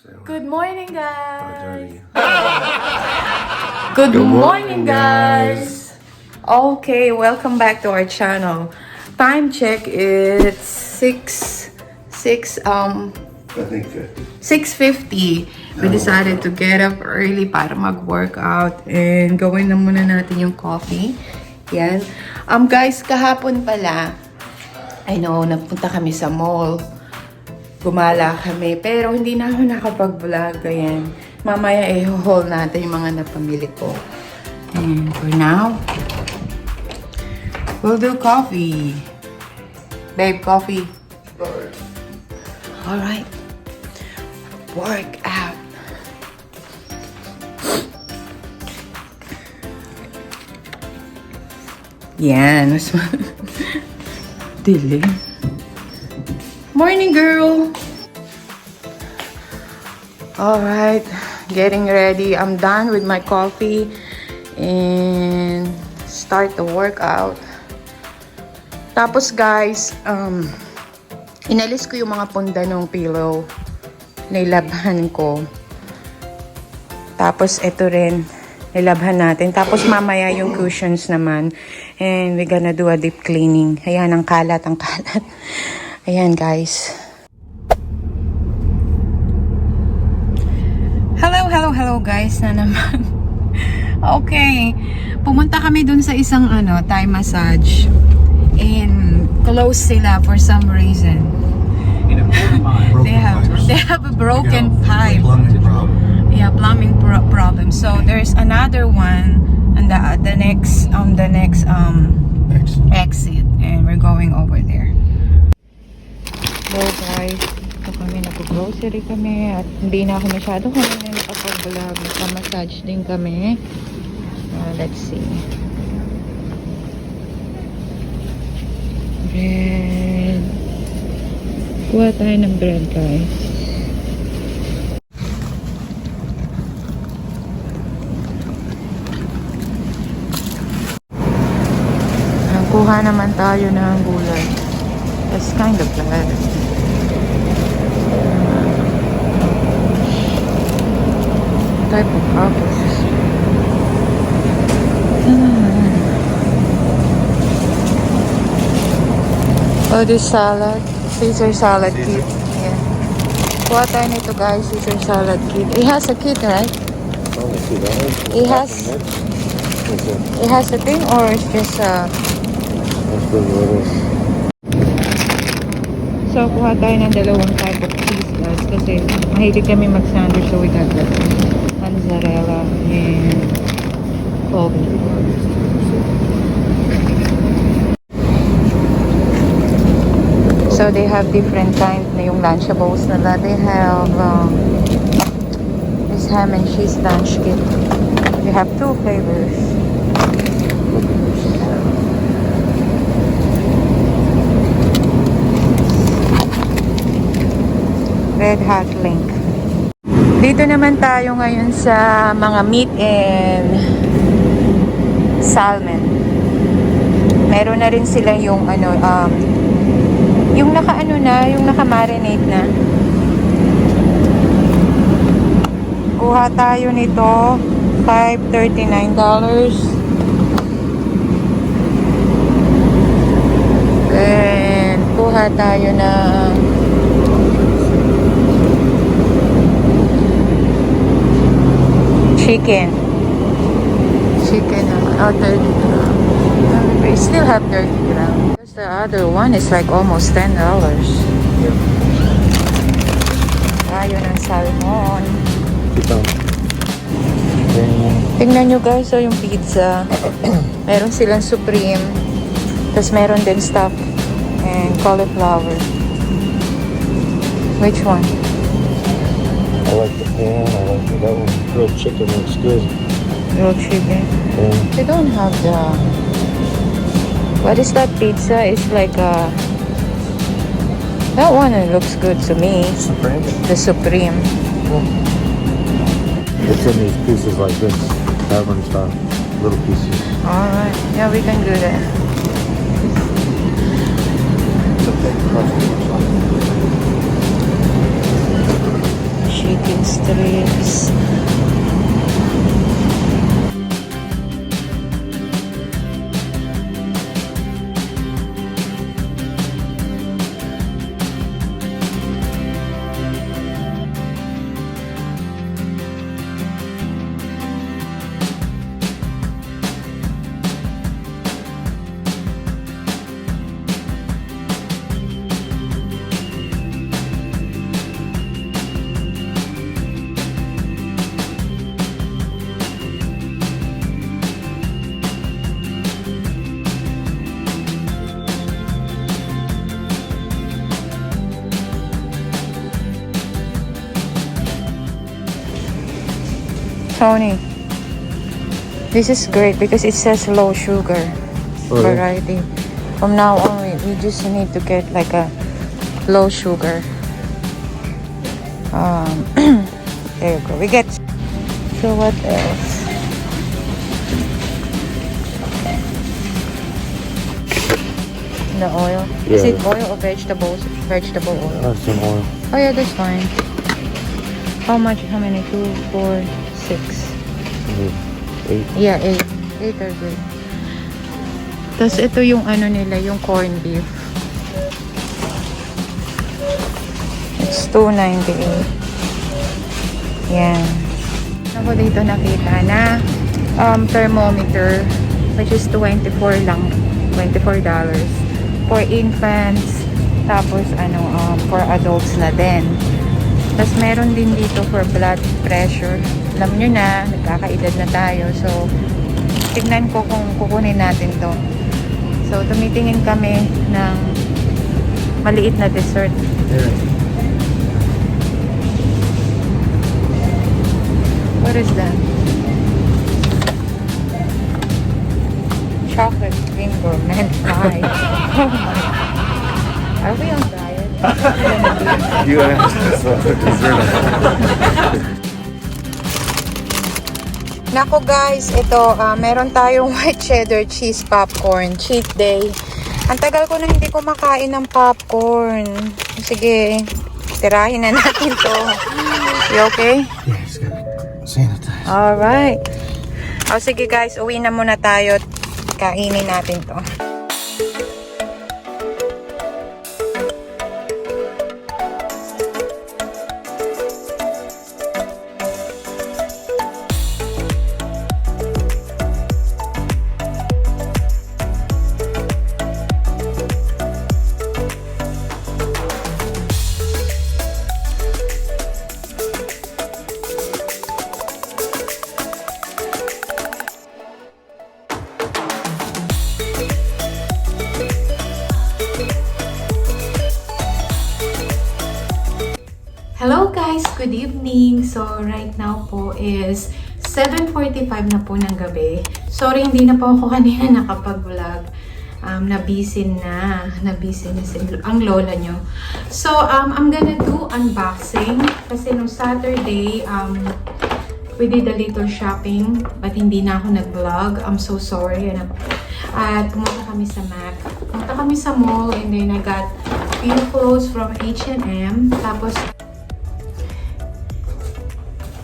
Good morning, guys! Good morning, guys! Okay, welcome back to our channel. Time check is 6:50. We decided to get up early para mag-workout and gawin na muna natin yung coffee. Yan. Guys, kahapon pala, I know, nagpunta kami sa mall. Gumala kami, pero hindi na ako nakapag-vlog. Ayan. Mamaya i-haul natin yung mga napamili ko. And for now, we'll do coffee. Babe, coffee. Alright. Work out. Yan. Dilim. Morning, girl. All right, getting ready. I'm done with my coffee and start the workout. Tapos, guys, inalis ko yung mga punda ng pillow. Nilabhan ko. Tapos, ito rin. Nilabhan natin. Tapos, mamaya yung cushions naman. And we're gonna do a deep cleaning. Ayan, ang kalat, ang kalat. Ayan, guys. Hello guys na naman. Okay. Pumunta kami dun sa isang Thai massage. And close sila for some reason. They have a broken pipe. Yeah, plumbing problem. So there's another one on the next exit, and we're going over there. So guys, ito kami, nag-grocery kami at hindi na ako masyado kanina nakapag-vlog. Naka-massage din kami. Let's see. Bread. Kuha tayo ng bread, guys. Kuha naman tayo ng gulay. That's kind of bad. Type of apples. Oh, this salad. Caesar salad kit. Yeah. Kuha tayo nito, guys. Caesar salad kit. It has a kit, right? It has a thing, or it's just So, kuha tayo ng dalawang type of cheese, guys. Kasi mahilig kami mag-sandwich, so we got the mozzarella and Kobe. So, they have different kinds na yung Lunchables nila. They have this ham and cheese lunch kit. They have 2 flavors. Red Hot Link. Dito naman tayo ngayon sa mga meat and salmon. Meron na rin sila yung yung yung naka-marinate na. Kuha tayo nito, $539. And kuha tayo ng chicken, 30 grams. We still have 30 grams. Because the other one is like almost $10. Tayo ng salmon. Tingnan nyo, guys, yung pizza. Meron silang supreme. Tapos meron din stuff and cauliflower. Which one? I like the pan, I like that one. Grilled chicken looks good. Grilled chicken. Yeah. They don't have the... What is that pizza? It's like a... That one looks good to me. Supreme? The Supreme. It's in these pieces like this. That one's little pieces. Alright. Yeah, we can do that. Chicken strips. Tony, this is great because it says low sugar variety. From now on, we just need to get like a low sugar. There you go. We get. So what else? The oil. Is Yeah. it oil or vegetables? Vegetable oil. Some oil. Oh yeah, that's fine. How much? How many? 2, 4, 6. 8. Yeah, 8. 8 are good. Tapos ito yung ano nila, yung corned beef. It's $2.98. Yan. Ako dito nakita na thermometer, which is $24 lang. $24 for infants. Tapos for adults na din. Tapos meron din dito for blood pressure. Alam nyo na, nagkakaedad na tayo. So, tignan ko kung kukunin natin to. So, tumitingin kami ng maliit na dessert. Yeah. What is that? Chocolate cream gourmet pie. Oh my. Are we on diet? You asked, so dessert. Nako guys, ito, meron tayong white cheddar cheese popcorn, cheat day. Ang tagal ko na hindi kumakain ng popcorn. Sige, tirahin na natin to. You okay? Yeah, it's gotta sanitize. Alright. O sige guys, uwi na muna tayo at kainin natin to. Hello guys! Good evening! So, right now po is 7:45 na po ng gabi. Sorry, hindi na po ako kanina nakapag-vlog. Nabisi na ang lola nyo. So, I'm gonna do unboxing. Kasi nung Saturday, we did a little shopping. But hindi na ako nag-vlog. I'm so sorry. At pumunta kami sa Mac. Pumunta kami sa mall and then I got few clothes from H&M. Tapos,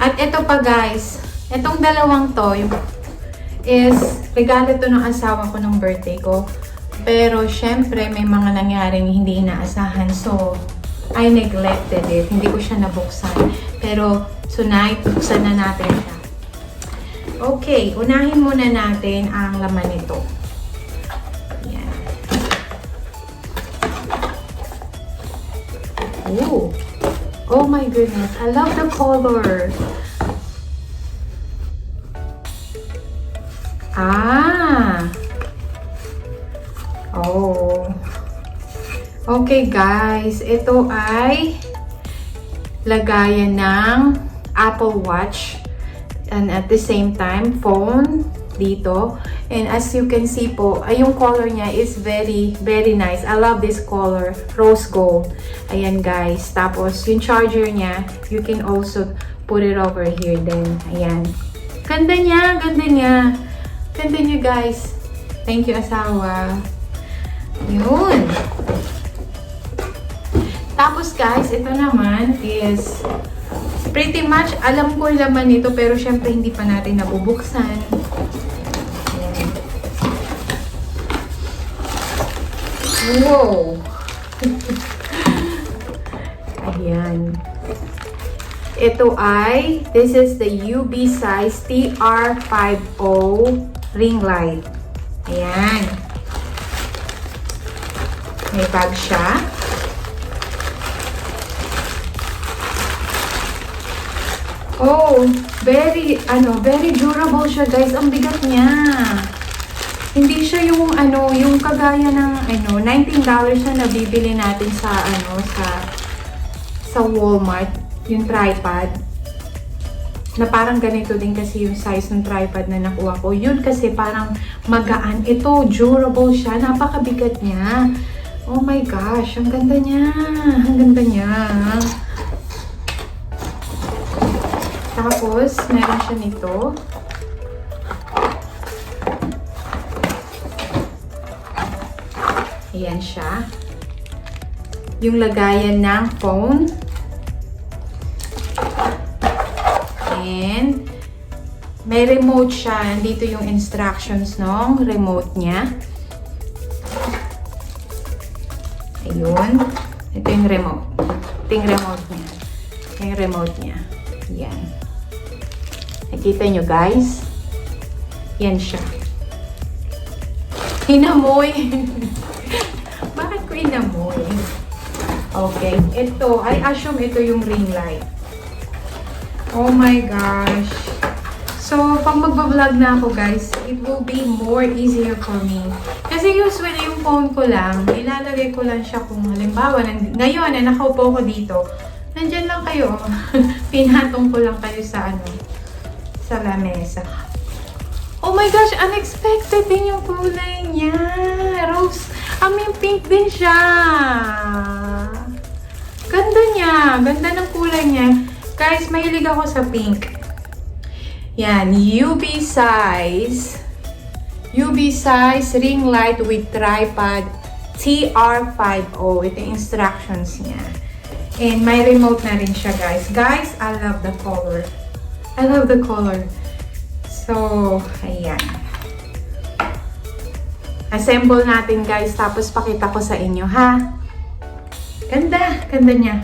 at ito pa guys, itong dalawang to is regalo to ng asawa ko ng birthday ko. Pero syempre may mga nangyaring hindi inaasahan. So, I neglected it. Hindi ko siya nabuksan. Pero tonight, buksan na natin siya. Okay, unahin muna natin ang laman nito. Yan. Ooh. Oh my goodness, I love the color. Oh. Okay guys, ito ay lagayan ng Apple Watch and at the same time phone dito. And as you can see po, ay yung color niya is very nice. I love this color, rose gold. Ayan guys. Tapos yung charger niya, you can also put it over here then. Ayan. Ganda niya, ganda niya. Ganda niya guys. Thank you asawa. Yun. Tapos guys, ito naman is Pretty much, alam ko yung laman nito, pero syempre hindi pa natin nabubuksan. Ayan. Wow! Ayan. Ito ay, this is the UB size TR50 ring light. Ayan. May bag siya. Oh, very durable siya, guys. Ang bigat niya. Hindi siya yung yung kagaya ng $19 na nabibili natin sa sa Walmart, yung tripod. Na parang ganito din kasi yung size ng tripod na nakuha ko. Yun kasi parang magaan. Ito, durable siya. Napakabigat niya. Oh my gosh, ang ganda niya. Ang ganda niya. Tapos, meron siya nito. Ayan siya. Yung lagayan ng phone. And, may remote siya. Dito yung instructions ng remote niya. Ayun. Ito yung remote. Ito yung remote niya. Ito yung remote niya. Yan. Nakita nyo, guys? Yan siya. Inamoy. Bakit ko inamoy? Okay. Ito, I assume ito yung ring light. Oh my gosh. So, pag magbablog na ako, guys, it will be more easier for me. Kasi usually, yung phone ko lang, ilalagay ko lang siya kung halimbawa, ngayon, nakaupo ko dito, nandyan lang kayo. Pinatong ko lang kayo sa sa lamesa. Oh my gosh, unexpected din yung kulay niya. Rose, pink din siya. Ganda niya. Ganda ng kulay niya. Guys, mahilig ako sa pink. Yan, UB size ring light with tripod TR50. Ito yung instructions niya. And may remote na rin siya, guys. Guys, I love the color. I love the color. So, ayan. Assemble natin, guys. Tapos pakita ko sa inyo, ha? Ganda. Ganda niya.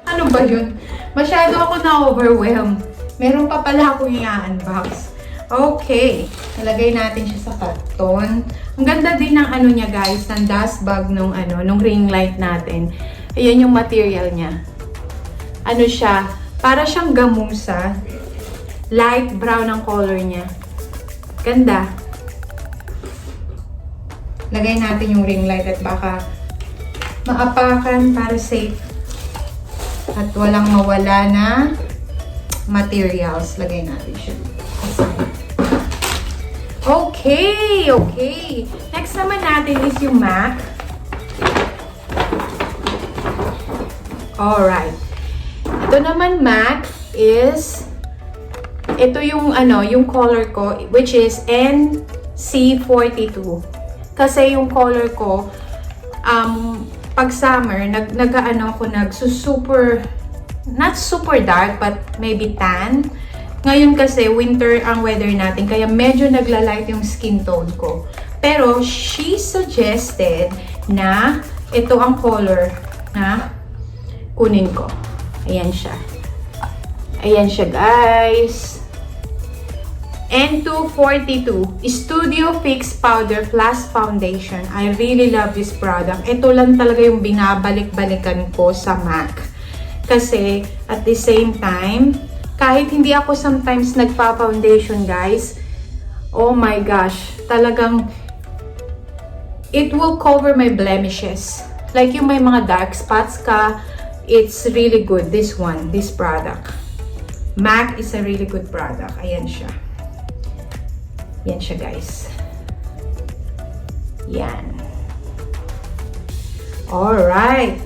Ano ba yun? Masyado ako na-overwhelmed. Meron pa pala akong i-unbox. Okay. Nalagay natin siya sa karton. Ang ganda din ng niya, guys. Ng dust bag nung ring light natin. Ayan yung material niya. Siya? Para siyang gamusa. Light brown ang color niya. Ganda. Lagay natin yung ring light at baka maapakan para safe. At walang mawala na materials. Lagay natin siya. Okay, okay. Next naman natin is yung MAC. Alright. Ito naman MAC is, ito yung yung color ko, which is NC42. Kasi yung color ko, pag summer, super, not super dark, but maybe tan. Ngayon kasi, winter ang weather natin, kaya medyo nagla-light yung skin tone ko. Pero, she suggested na ito ang color na kunin ko. Ayan siya. Ayan siya, guys. N242 Studio Fix Powder Plus Foundation. I really love this product. Ito lang talaga yung binabalik-balikan ko sa MAC. Kasi, at the same time, kahit hindi ako sometimes nagpa-foundation, guys, oh my gosh, talagang it will cover my blemishes. Like yung may mga dark spots ka, it's really good. This product. MAC is a really good product. Ayan siya. Yan siya, guys. Yan. Alright.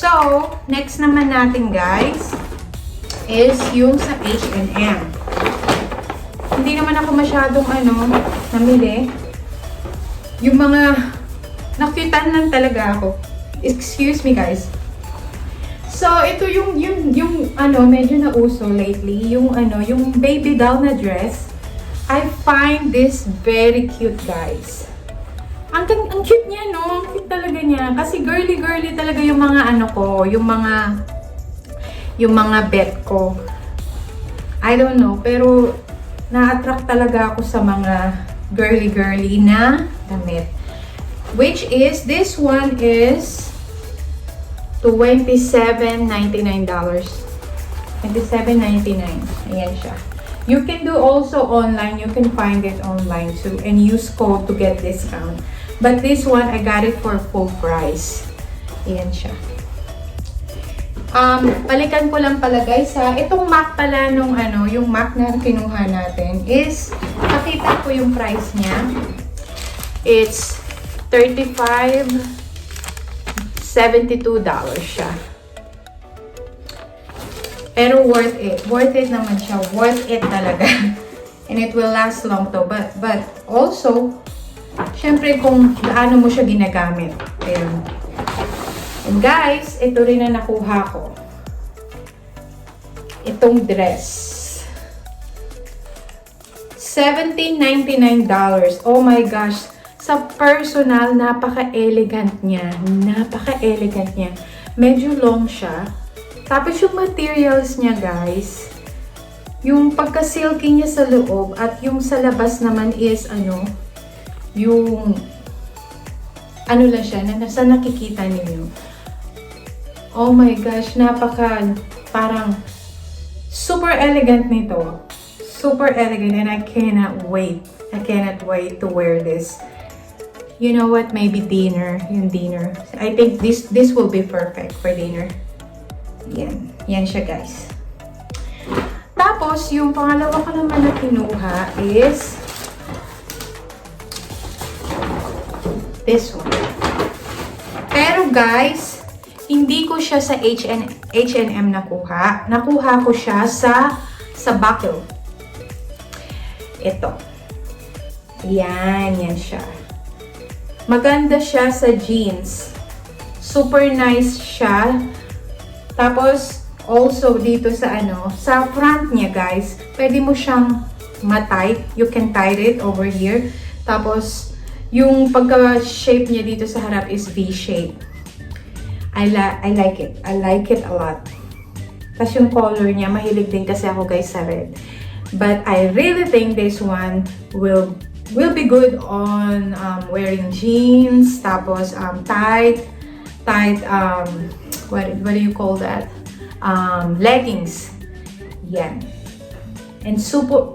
So, next naman natin, guys, is yung sa H&M. Hindi naman ako masyadong namili. Yung mga, nakita Naingggitan lang talaga ako. Excuse me, guys. So, ito yung medyo nauso lately. Yung baby doll na dress. I find this very cute, guys. Ang cute niya, no? Ang cute talaga niya. Kasi girly-girly talaga yung mga yung mga bet ko. I don't know, pero na-attract talaga ako sa mga girly-girly na damit. Which is, this one is $27.99. $27.99. Ayan siya. You can do also online. You can find it online too. And use code to get discount. But this one, I got it for full price. Ayan siya. Balikan ko lang pala guys ha. Itong MAC pala nung yung MAC na kinuha natin is, nakita ko yung price niya. It's $35.72 siya. Pero worth it. Worth it naman siya. Worth it talaga. And it will last long to. But also, syempre kung gaano mo siya ginagamit. Ayun. And guys, ito rin na nakuha ko. Itong dress. $17.99. Oh my gosh. Sa personal, napaka-elegant niya. Napaka-elegant niya. Medyo long siya. Tapos yung materials niya, guys, yung pagka-silky niya sa loob at yung sa labas naman is yung lang siya, nasa nakikita niyo. Oh my gosh, parang super elegant nito. Super elegant and I cannot wait. I cannot wait to wear this. You know what? Maybe dinner. Yung dinner. I think this will be perfect for dinner. Yan. Yan siya, guys. Tapos, yung pangalawa ko naman na kinuha is this one. Pero, guys, hindi ko siya sa H&M nakuha. Nakuha ko siya sa Buckle. Ito. Yan. Yan siya. Maganda siya sa jeans. Super nice siya. Tapos, also dito sa sa front niya, guys, pwede mo siyang ma-tie. You can tie it over here. Tapos, yung pagka-shape niya dito sa harap is V-shape. I like it. I like it a lot. Tapos yung color niya, mahilig din kasi ako, guys, sa red. But I really think this one will be good on wearing jeans. Tapos, tight, what do you call that? Leggings. Yan. And super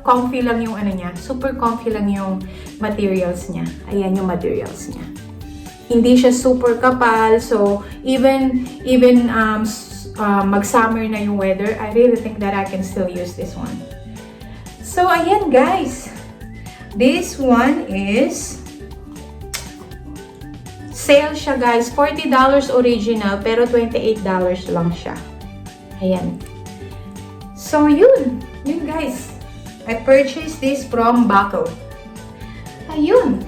comfy lang yung niya. Super comfy lang yung materials niya. Ayan yung materials niya. Hindi siya super kapal. So, even mag-summer na yung weather, I really think that I can still use this one. So, ayan guys. This one is sale siya, guys. $40 original, pero $28 lang siya. Ayan. So, yun. Yun, guys. I purchased this from Buckle. Ayun.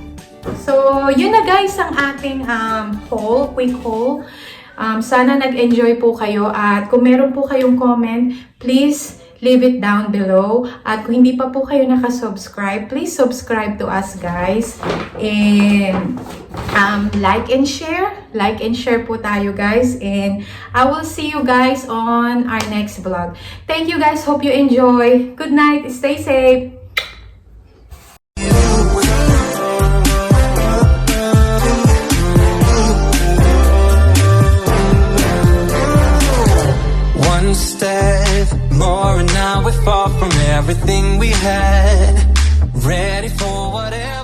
So, yun na, guys, ang ating haul. Quick haul. Sana nag-enjoy po kayo. At kung meron po kayong comment, please leave it down below. At kung hindi pa po kayo nakasubscribe, please subscribe to us, guys. And like and share. Like and share po tayo, guys. And I will see you guys on our next vlog. Thank you, guys. Hope you enjoy. Good night. Stay safe. One step more and now we're far from everything we had. Ready for whatever.